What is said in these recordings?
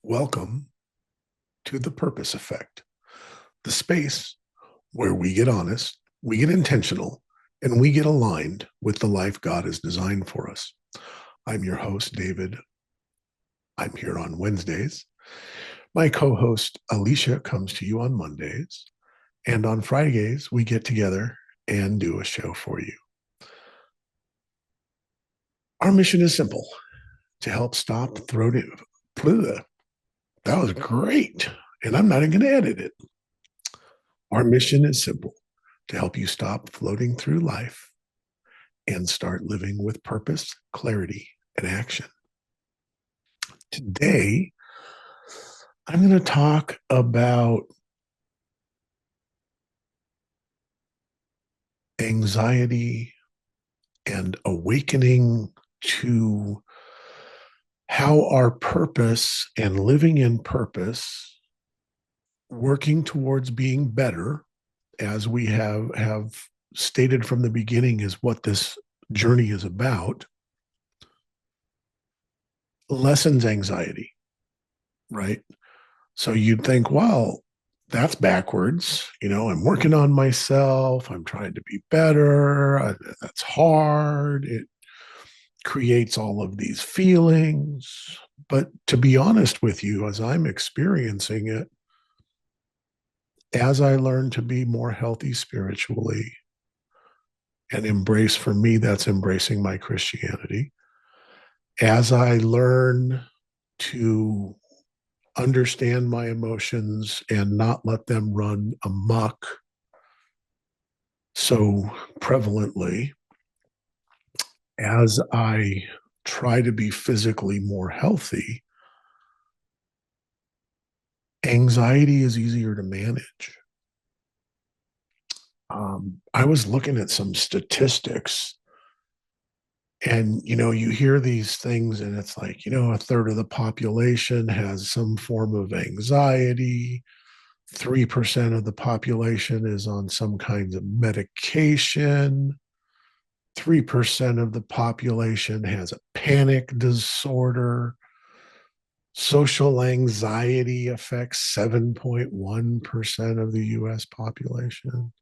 Welcome to the Purpose Effect, the space where we get honest, we get intentional, and we get aligned with the life God has designed for us. I'm your host, David. I'm here on Wednesdays. My co host, Alicia, comes to you on Mondays. And on Fridays, we get together and do a show for you. Our mission is simple to help stop throating. That was great. And I'm not even going to edit it. Our mission is simple to help you stop floating through life and start living with purpose, clarity, and action. Today, I'm going to talk about anxiety and awakening to how our purpose and living in purpose, working towards being better, as we have stated from the beginning, is what this journey is about, lessens anxiety, right? So you'd think, well, that's backwards. I'm working on myself. I'm trying to be better. That's hard. It creates all of these feelings. But to be honest with you, as I'm experiencing it, as I learn to be more healthy spiritually and embrace, for me, that's embracing my Christianity. As I learn to understand my emotions and not let them run amok so prevalently, as I try to be physically more healthy, anxiety is easier to manage. I was looking at some statistics, and you hear these things, and it's like, a third of the population has some form of anxiety. 3% of the population is on some kinds of medication. 3% of the population has a panic disorder. Social anxiety affects 7.1% of the US population.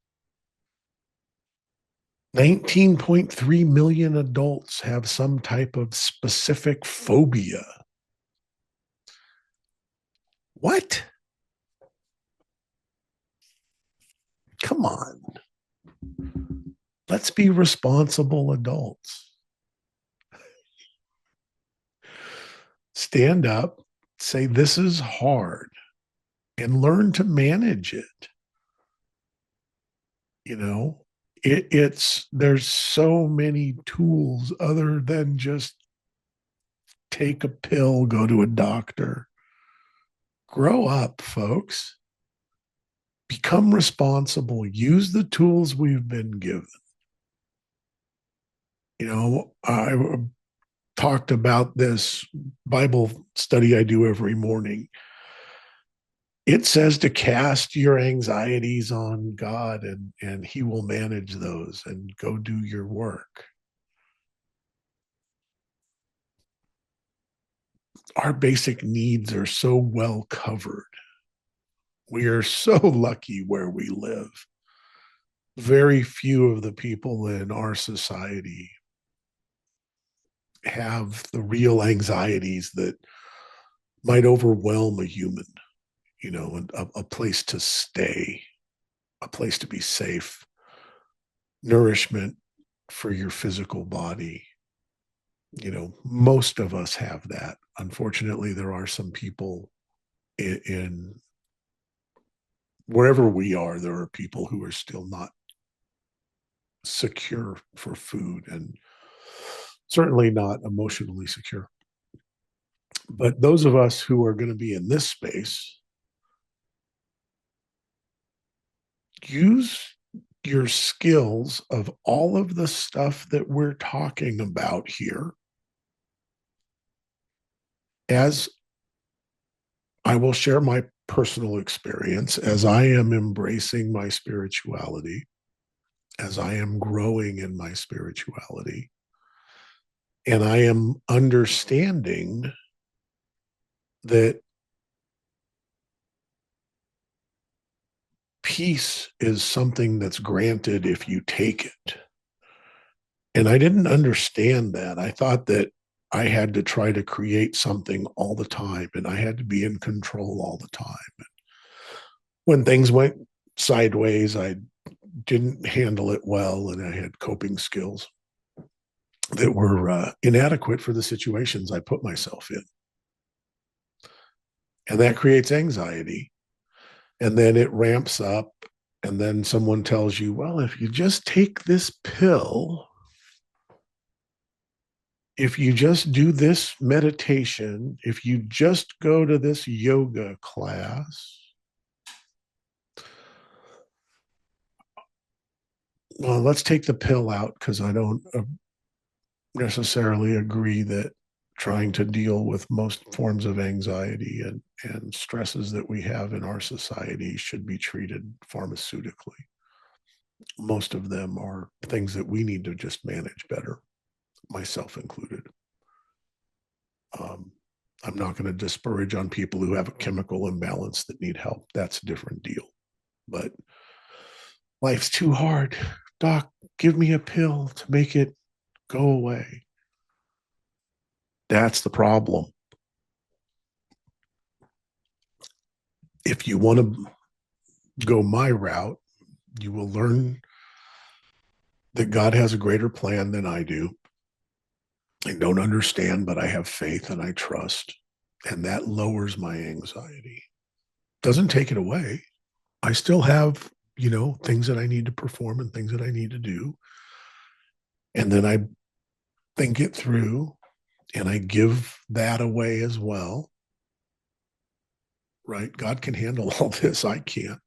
19.3 million adults have some type of specific phobia. What? Come on. Let's be responsible adults. Stand up, say, this is hard, and learn to manage it. There's so many tools other than just take a pill, go to a doctor. Grow up, folks. Become responsible. Use the tools we've been given. I talked about this Bible study I do every morning. It says to cast your anxieties on God, and he will manage those, and go do your work. Our basic needs are so well covered. We are so lucky where we live. Very few of the people in our society have the real anxieties that might overwhelm a human, a place to stay, a place to be safe, nourishment for your physical body. Most of us have that. Unfortunately, there are some people in wherever we are, there are people who are still not secure for food, and certainly not emotionally secure. But those of us who are going to be in this space, use your skills of all of the stuff that we're talking about here, as I will share my personal experience as I am embracing my spirituality, as I am growing in my spirituality, and I am understanding that peace is something that's granted if you take it. And I didn't understand that. I thought that I had to try to create something all the time and I had to be in control all the time. When things went sideways, I didn't handle it well and I had coping skills that were inadequate for the situations I put myself in. And that creates anxiety. And then it ramps up. And then someone tells you, well, if you just take this pill, if you just do this meditation, if you just go to this yoga class, well, let's take the pill out because I don't necessarily agree that trying to deal with most forms of anxiety and stresses that we have in our society should be treated pharmaceutically. Most of them are things that we need to just manage better, myself included. I'm not going to disparage on people who have a chemical imbalance that need help. That's a different deal. But life's too hard. Doc, give me a pill to make it go away. That's the problem. If you want to go my route, you will learn that God has a greater plan than I do. I don't understand, but I have faith and I trust. And that lowers my anxiety. Doesn't take it away. I still have, things that I need to perform and things that I need to do. And then I think it through and I give that away as well. Right? God can handle all this. I can't.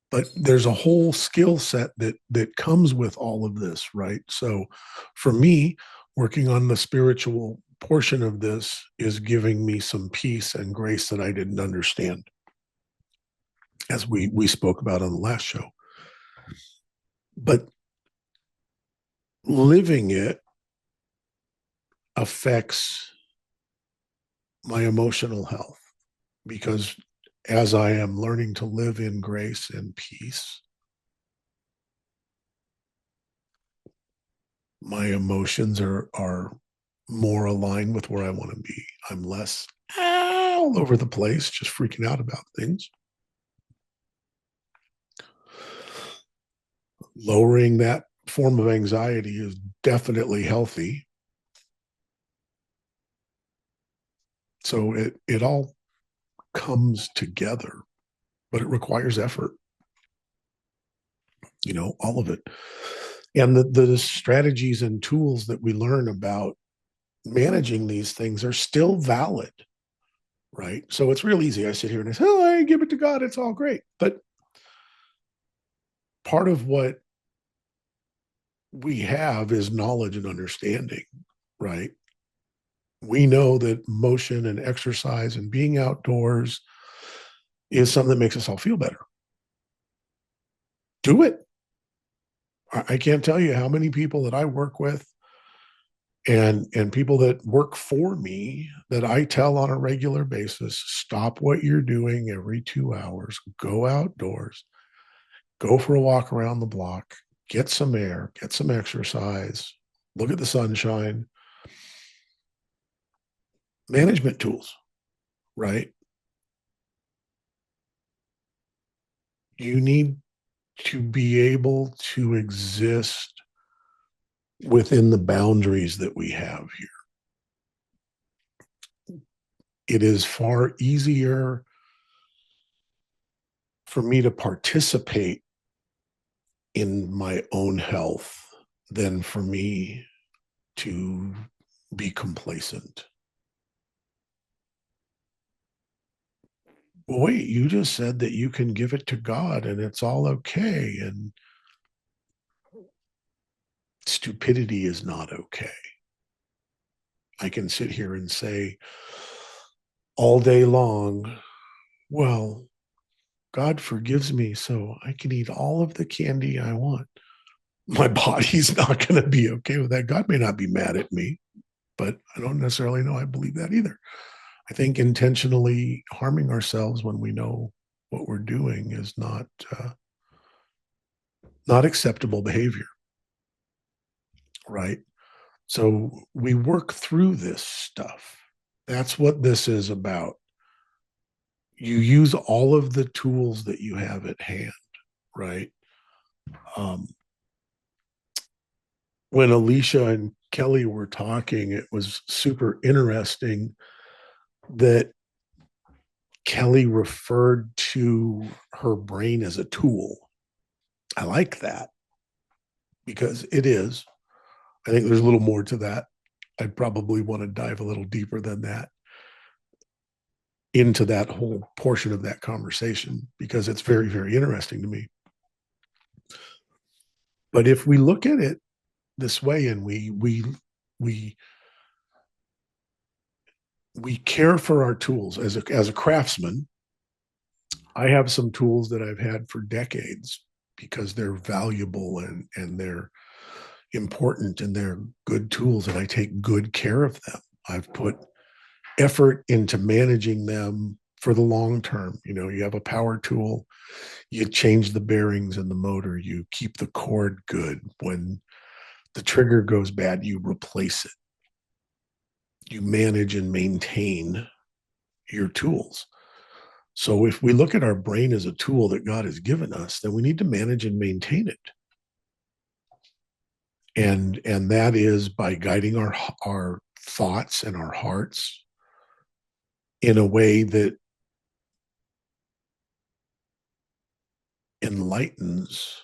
But there's a whole skill set that comes with all of this, right? So for me, working on the spiritual portion of this is giving me some peace and grace that I didn't understand, as we spoke about on the last show. But living it affects my emotional health because as I am learning to live in grace and peace, my emotions are more aligned with where I want to be. I'm less all over the place, just freaking out about things. Lowering that form of anxiety is definitely healthy. So it all comes together, but it requires effort. All of it. And the strategies and tools that we learn about managing these things are still valid, right? So it's real easy. I sit here and I say, oh, I give it to God. It's all great. But part of what we have is knowledge and understanding, right? We know that motion and exercise and being outdoors is something that makes us all feel better. Do it. I can't tell you how many people that I work with and people that work for me that I tell on a regular basis, stop what you're doing every 2 hours, go outdoors, go for a walk around the block, get some air, get some exercise, look at the sunshine. Management tools, right? You need to be able to exist within the boundaries that we have here. It is far easier for me to participate in my own health than for me to be complacent. Well, wait, you just said that you can give it to God and it's all okay. And stupidity is not okay. I can sit here and say all day long, well, God forgives me, so I can eat all of the candy I want. My body's not going to be okay with that. God may not be mad at me, but I don't necessarily know I believe that either. I think intentionally harming ourselves when we know what we're doing is not acceptable behavior, right? So we work through this stuff. That's what this is about. You use all of the tools that you have at hand, right? Um, when Alicia and Kelly were talking, it was super interesting that Kelly referred to her brain as a tool. I like that because it is. I think there's a little more to that. I'd probably want to dive a little deeper than that into that whole portion of that conversation because it's very, very interesting to me. But if we look at it this way and we we care for our tools as a craftsman, I have some tools that I've had for decades because they're valuable and they're important and they're good tools and I take good care of them. I've put effort into managing them for the long term. You know, you have a power tool, you change the bearings in the motor, you keep the cord good. When the trigger goes bad, you replace it. You manage and maintain your tools. So if we look at our brain as a tool that God has given us, then we need to manage and maintain it. And that is by guiding our thoughts and our hearts in a way that enlightens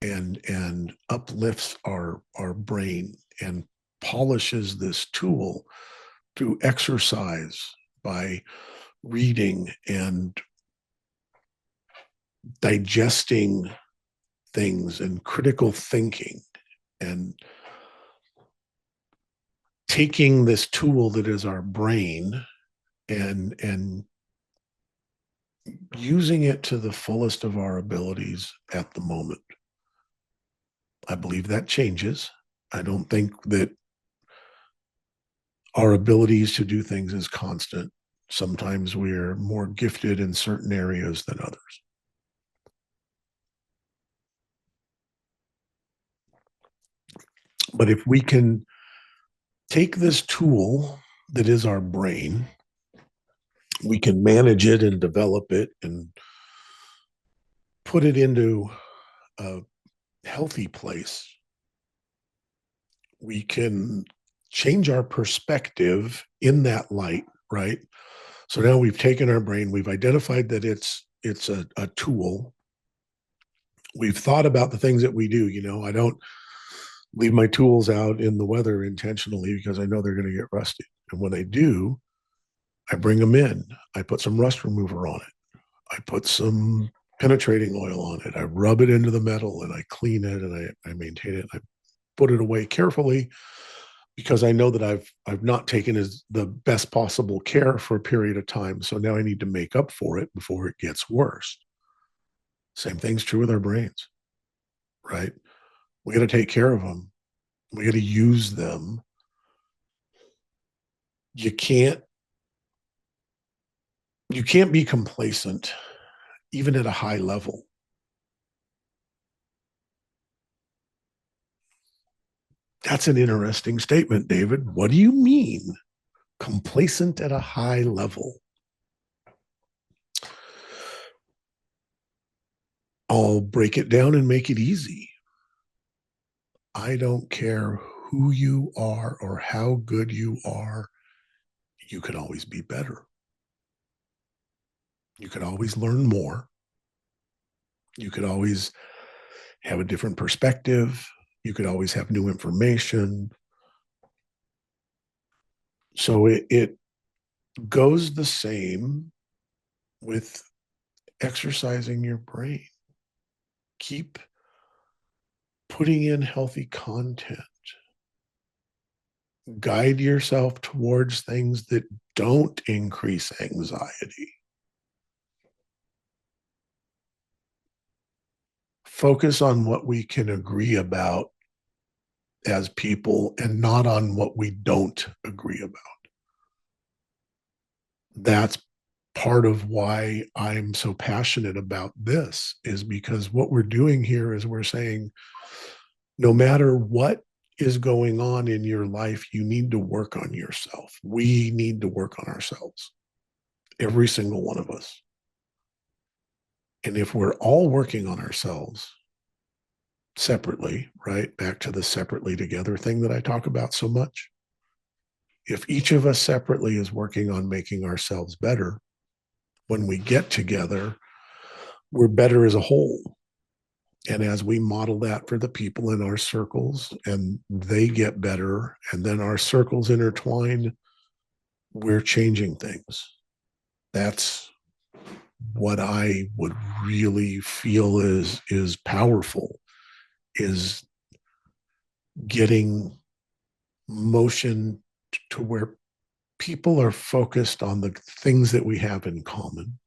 and uplifts our brain and polishes this tool through exercise by reading and digesting things and critical thinking and taking this tool that is our brain and using it to the fullest of our abilities at the moment. I believe that changes. I don't think that our abilities to do things is constant. Sometimes we're more gifted in certain areas than others. But if we can take this tool that is our brain, we can manage it and develop it and put it into a healthy place. We can change our perspective in that light, right? So now we've taken our brain, we've identified that it's a tool. We've thought about the things that we do. You know, I don't leave my tools out in the weather intentionally because I know they're going to get rusty. And when they do, I bring them in. I put some rust remover on it. I put some penetrating oil on it. I rub it into the metal and I clean it and I maintain it. I put it away carefully because I know that I've not taken as the best possible care for a period of time. So now I need to make up for it before it gets worse. Same thing's true with our brains, right? We got to take care of them. We got to use them. You can't you can't be complacent even at a high level. That's an interesting statement, David. What do you mean complacent at a high level? I'll break it down and make it easy. I don't care who you are or how good you are. You could always be better. You could always learn more. You could always have a different perspective. You could always have new information. So it goes the same with exercising your brain. Keep putting in healthy content. Guide yourself towards things that don't increase anxiety. Focus on what we can agree about as people and not on what we don't agree about. That's part of why I'm so passionate about this is because what we're doing here is we're saying, no matter what is going on in your life, you need to work on yourself. We need to work on ourselves, every single one of us. And if we're all working on ourselves separately, right? Back to the separately together thing that I talk about so much. If each of us separately is working on making ourselves better, when we get together, we're better as a whole. And as we model that for the people in our circles and they get better, and then our circles intertwine, we're changing things. That's what I would really feel is powerful, is getting motion to where people are focused on the things that we have in common.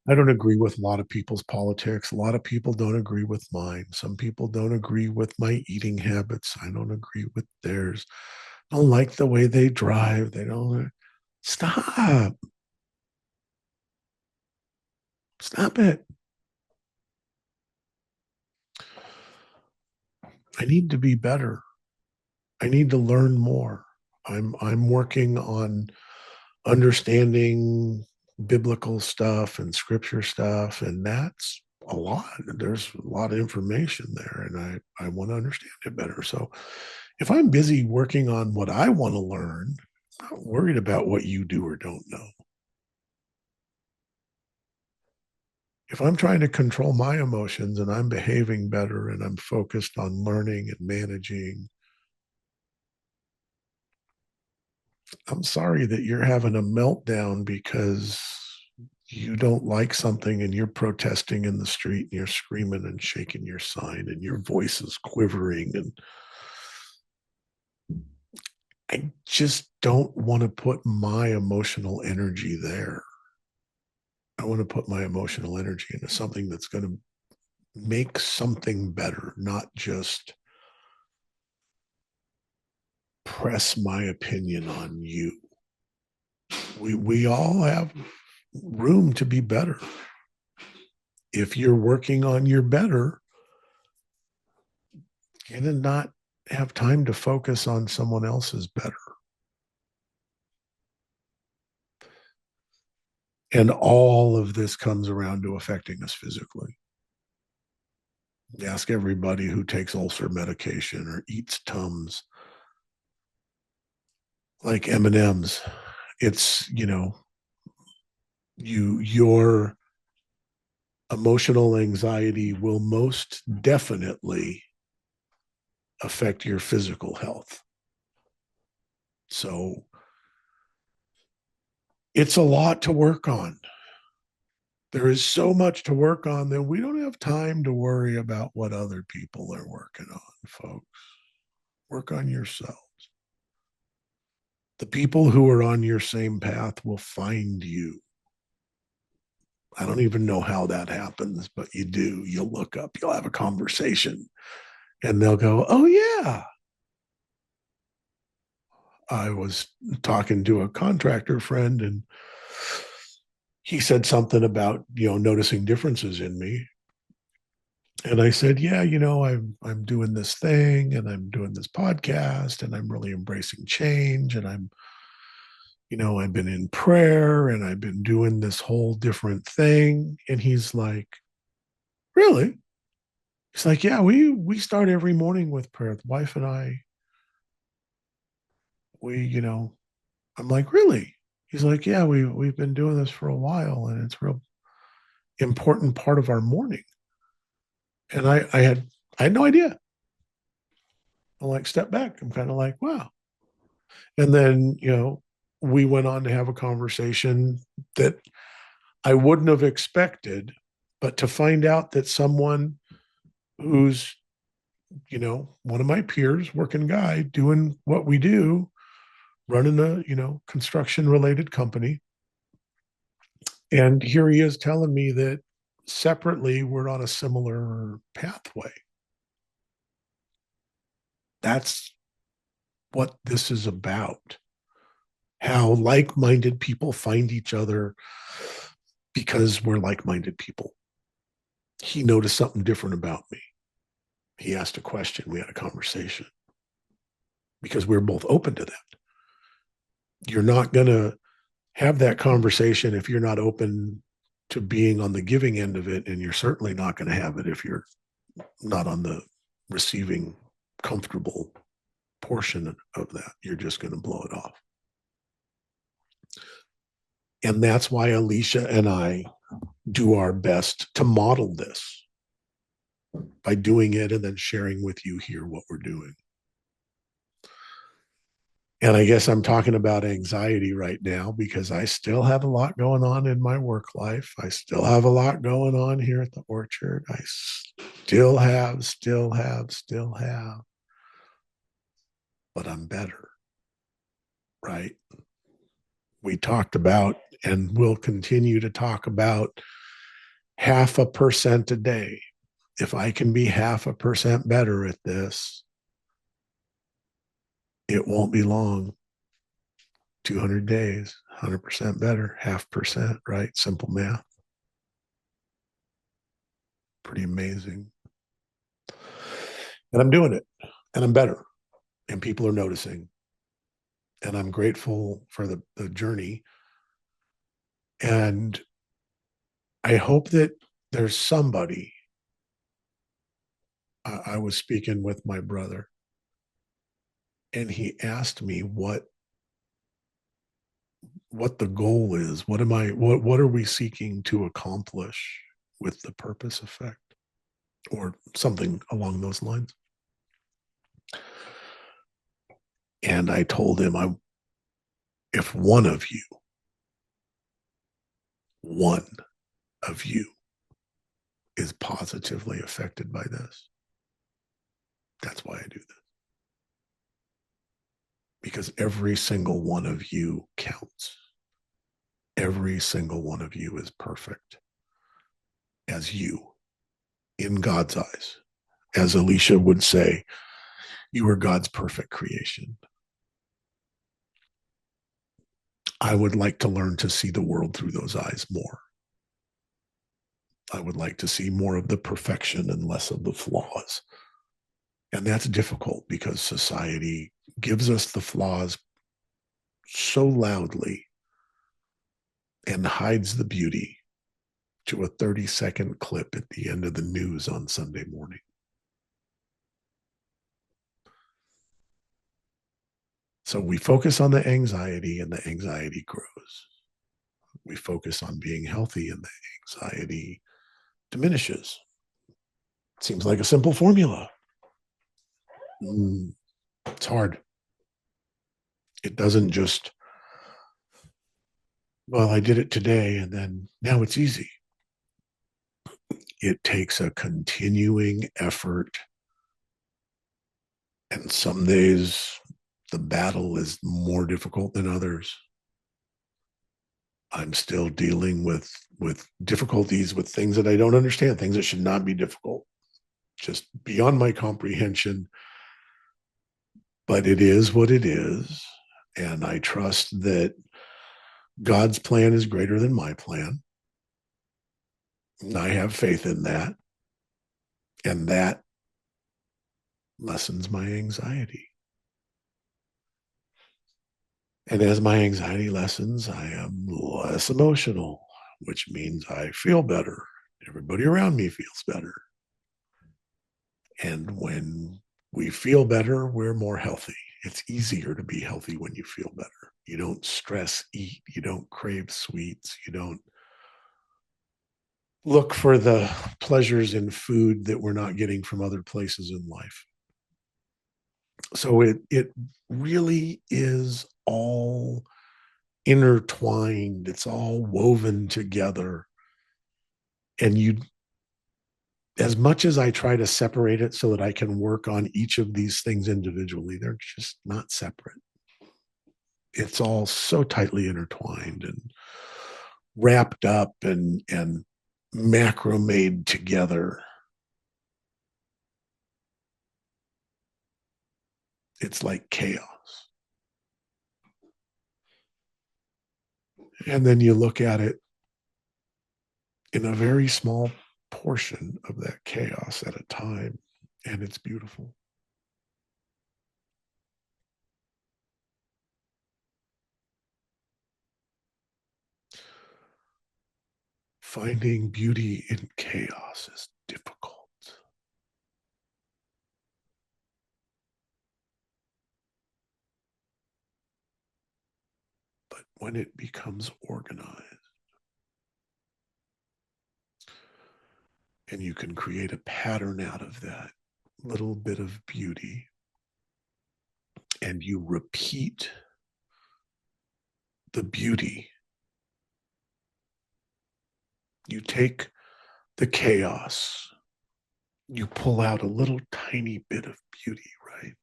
I don't agree with a lot of people's politics. A lot of people don't agree with mine. Some people don't agree with my eating habits. I don't agree with theirs. I don't like the way they drive. They don't. Stop. Stop it. I need to be better. I need to learn more. I'm working on understanding biblical stuff and scripture stuff, and that's a lot. There's a lot of information there, and I want to understand it better. So if I'm busy working on what I want to learn, I'm not worried about what you do or don't know. If I'm trying to control my emotions and I'm behaving better and I'm focused on learning and managing, I'm sorry that you're having a meltdown because you don't like something and you're protesting in the street and you're screaming and shaking your sign and your voice is quivering. And I just don't want to put my emotional energy there. I want to put my emotional energy into something that's going to make something better, not just press my opinion on you. We all have room to be better. If you're working on your better, you're going to not have time to focus on someone else's better. And all of this comes around to affecting us physically. Ask everybody who takes ulcer medication or eats Tums, like M&Ms. It's, your emotional anxiety will most definitely affect your physical health. So it's a lot to work on. There is so much to work on that we don't have time to worry about what other people are working on, folks. Work on yourselves. The people who are on your same path will find you. I don't even know how that happens, but you do. You'll look up, you'll have a conversation, and they'll go, "Oh, yeah." I was talking to a contractor friend, and he said something about, noticing differences in me. And I said, "Yeah, I'm doing this thing and I'm doing this podcast and I'm really embracing change and I've been in prayer and I've been doing this whole different thing." And he's like, "Really?" He's like, "Yeah, we start every morning with prayer. The wife and I, we. I'm like, "Really?" He's like, "Yeah, we've been doing this for a while and it's a real important part of our morning." And I had no idea. I'm like, step back. I'm kind of like, wow. And then, we went on to have a conversation that I wouldn't have expected, but to find out that someone who's, one of my peers, working guy, doing what we do, running a, construction related company. And here he is telling me that separately we're on a similar pathway. That's what this is about. how like-minded people find each other because we're like-minded people. He noticed something different about me. He asked a question. We had a conversation because we were both open to that. You're not going to have that conversation if you're not open to being on the giving end of it. And you're certainly not going to have it if you're not on the receiving comfortable portion of that. You're just going to blow it off. And that's why Alicia and I do our best to model this by doing it and then sharing with you here what we're doing. And I guess I'm talking about anxiety right now because I still have a lot going on in my work life. I still have a lot going on here at the orchard. I still have, but I'm better, right? We talked about and will continue to talk about 0.5% a day. If I can be 0.5% better at this, it won't be long. 200 days, 100% better, 0.5%, right? Simple math. Pretty amazing. And I'm doing it and I'm better and people are noticing. And I'm grateful for the journey. And I hope that there's somebody. I was speaking with my brother and he asked me what the goal is. What are we seeking to accomplish with the purpose effect or something along those lines? And I told him, if one of you is positively affected by this, that's why I do this. Because every single one of you counts. Every single one of you is perfect as you in God's eyes. As Alicia would say, you are God's perfect creation. I would like to learn to see the world through those eyes more. I would like to see more of the perfection and less of the flaws. And that's difficult because society gives us the flaws so loudly and hides the beauty to a 30-second clip at the end of the news on Sunday morning. So we focus on the anxiety and the anxiety grows. We focus on being healthy and the anxiety diminishes. Seems like a simple formula. It's hard. It doesn't just, well, I did it today and then now it's easy. It takes a continuing effort. And some days the battle is more difficult than others. I'm still dealing with difficulties, with things that I don't understand, things that should not be difficult, just beyond my comprehension. But it is what it is. And I trust that God's plan is greater than my plan. And I have faith in that. And that lessens my anxiety. And as my anxiety lessens, I am less emotional, which means I feel better. Everybody around me feels better. And when we feel better, we're more healthy. It's easier to be healthy when you feel better. You don't stress eat. You don't crave sweets. You don't look for the pleasures in food that we're not getting from other places in life. So it really is all intertwined. It's all woven together. And as much as I try to separate it so that I can work on each of these things individually, they're just not separate. It's all so tightly intertwined and wrapped up and macrame together. It's like chaos. And then you look at it in a very small portion of that chaos at a time, and it's beautiful. Finding beauty in chaos is difficult. But when it becomes organized and you can create a pattern out of that little bit of beauty and you repeat the beauty, you take the chaos, you pull out a little tiny bit of beauty, right?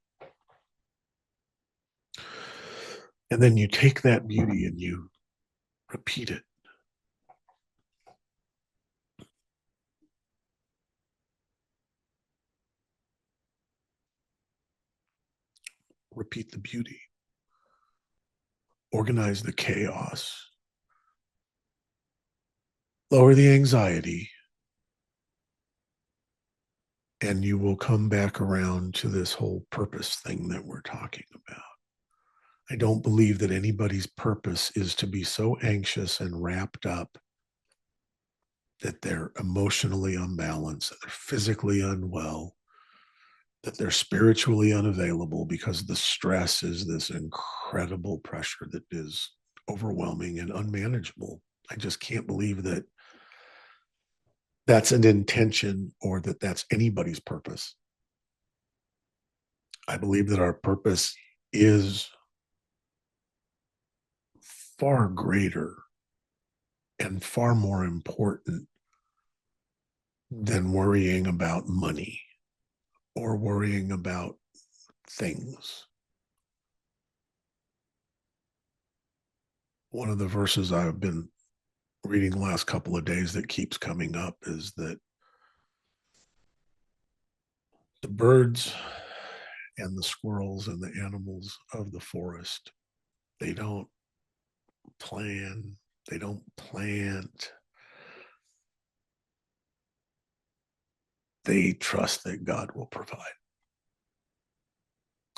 And then you take that beauty and you repeat it. Repeat the beauty. Organize the chaos. Lower the anxiety. And you will come back around to this whole purpose thing that we're talking about. I don't believe that anybody's purpose is to be so anxious and wrapped up that they're emotionally unbalanced, that they're physically unwell, that they're spiritually unavailable because the stress is this incredible pressure that is overwhelming and unmanageable. I just can't believe that that's an intention or that that's anybody's purpose. I believe that our purpose is far greater and far more important than worrying about money or worrying about things. One of the verses I've been reading the last couple of days that keeps coming up is that the birds and the squirrels and the animals of the forest, they don't plan, they don't plant, they trust that God will provide.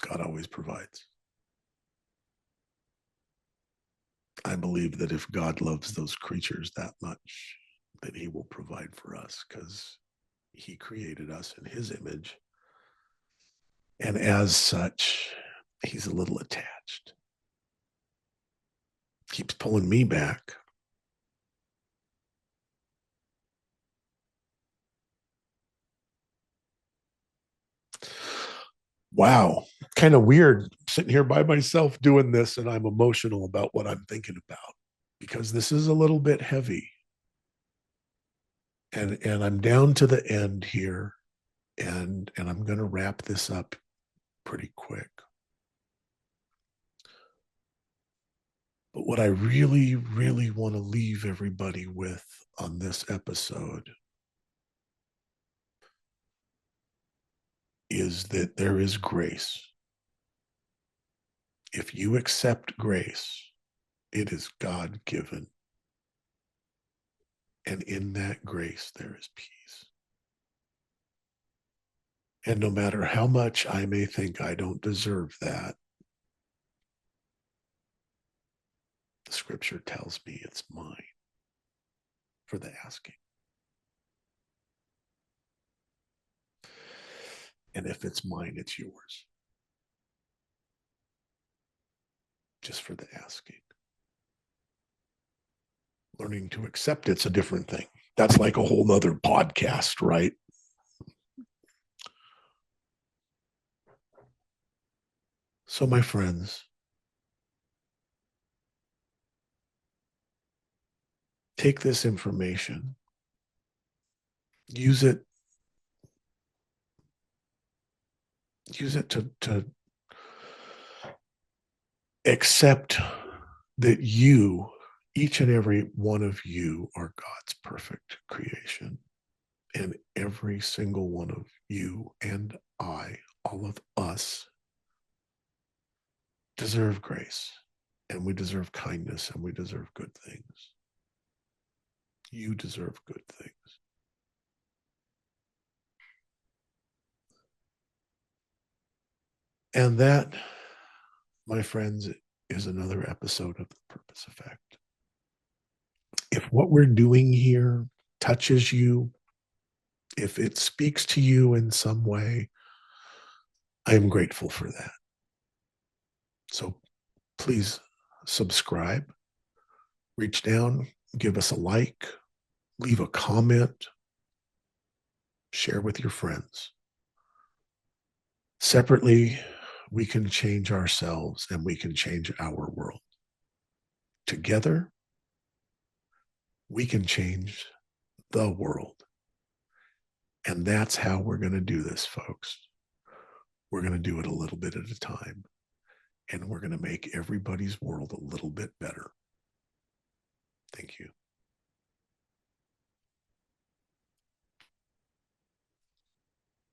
God always provides. I believe that if God loves those creatures that much, that he will provide for us because he created us in his image. And as such, he's a little attached. Keeps pulling me back. Wow, kind of weird sitting here by myself doing this, and I'm emotional about what I'm thinking about because this is a little bit heavy. And I'm down to the end here, and I'm going to wrap this up pretty quick. But what I really, really want to leave everybody with on this episode is that there is grace. If you accept grace, it is God given. And in that grace, there is peace. And no matter how much I may think I don't deserve that, the scripture tells me it's mine for the asking. And if it's mine, it's yours. Just for the asking. Learning to accept it's a different thing. That's like a whole nother podcast, right? So, my friends, take this information, use it to accept that you, each and every one of you, are God's perfect creation. And every single one of you and I, all of us, deserve grace. And we deserve kindness, and we deserve good things. You deserve good things. And that, my friends, is another episode of The Purpose Effect. If what we're doing here touches you, if it speaks to you in some way, I am grateful for that. So please subscribe, reach down, give us a like, leave a comment, share with your friends. Separately, we can change ourselves and we can change our world. Together, we can change the world. And that's how we're going to do this, folks. We're going to do it a little bit at a time. And we're going to make everybody's world a little bit better. Thank you.